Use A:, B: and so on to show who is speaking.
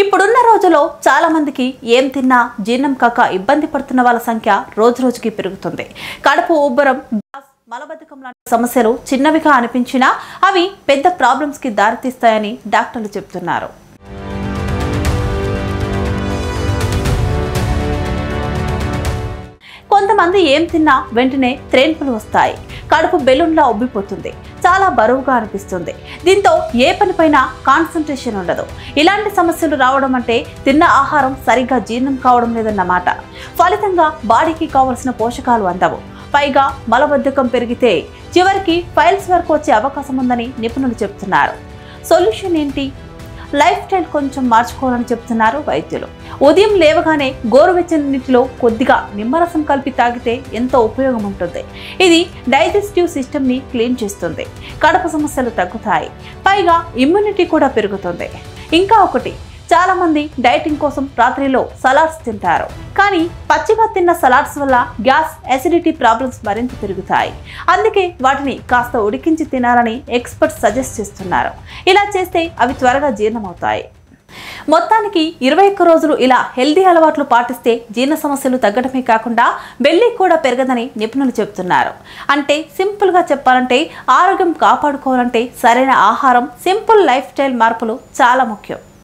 A: ఇప్పుడున్న రోజుల్లో చాలా మందికి ఏం తిన్నా జీర్ణం కాక ఇబ్బంది పడుతున్న వాళ్ళ సంఖ్య రోజురోజుకి పెరుగుతుంది. కడుపు ఉబ్బరం, గ్యాస్, మలబద్ధకం లాంటి సమస్యలు చిన్నవిగా అనిపించినా అవి పెద్ద ప్రాబ్లమ్స్ కి దారితీస్తాయని డాక్టర్లు చెబుతున్నారు. కొంతమంది ఏం తిన్నా వెంటనే త్రేన్పులు వస్తాయి. కడుపు బెలూన్లా ఉబ్బిపోతుంది. చాలా బరువుగా అనిపిస్తుంది. దీంతో ఏ పనిపైన కాన్సంట్రేషన్ ఉండదు. ఇలాంటి సమస్యలు రావడం అంటే తిన్న ఆహారం సరిగ్గా జీర్ణం కావడం లేదన్నమాట. ఫలితంగా బాడీకి కావలసిన పోషకాలు అందవు. పైగా మలబద్ధకం పెరిగితే చివరికి ఫైల్స్ వరకు వచ్చే అవకాశం ఉందని నిపుణులు చెబుతున్నారు. సొల్యూషన్ ఏంటి? లైఫ్ స్టైల్ కొంచెం మార్చుకోవాలని చెప్తున్నారు వైద్యులు. ఉదయం లేవగానే గోరువెచ్చని నీటిలో కొద్దిగా నిమ్మరసం కలిపి తాగితే ఎంతో ఉపయోగం ఉంటుంది. ఇది డైజెస్టివ్ సిస్టమ్ని క్లీన్ చేస్తుంది. కడుపు సమస్యలు తగ్గుతాయి. పైగా ఇమ్యూనిటీ కూడా పెరుగుతుంది. ఇంకా ఒకటి, చాలా మంది డైటింగ్ కోసం రాత్రిలో సలాడ్స్ తింటారు. కానీ పచ్చిగా తిన్న సలాడ్స్ వల్ల గ్యాస్, అసిడిటీ ప్రాబ్లమ్స్ మరింత పెరుగుతాయి. అందుకే వాటిని కాస్త ఉడికించి తినాలని ఎక్స్పర్ట్స్ సజెస్ట్ చేస్తున్నారు. ఇలా చేస్తే అవి త్వరగా జీర్ణమవుతాయి. మొత్తానికి 21 రోజులు ఇలా హెల్దీ అలవాట్లు పాటిస్తే జీర్ణ సమస్యలు తగ్గడమే కాకుండా బెల్లీ కూడా పెరగదని నిపుణులు చెబుతున్నారు. అంటే సింపుల్గా చెప్పాలంటే ఆరోగ్యం కాపాడుకోవాలంటే సరైన ఆహారం, సింపుల్ లైఫ్ స్టైల్ మార్పులు చాలా ముఖ్యం.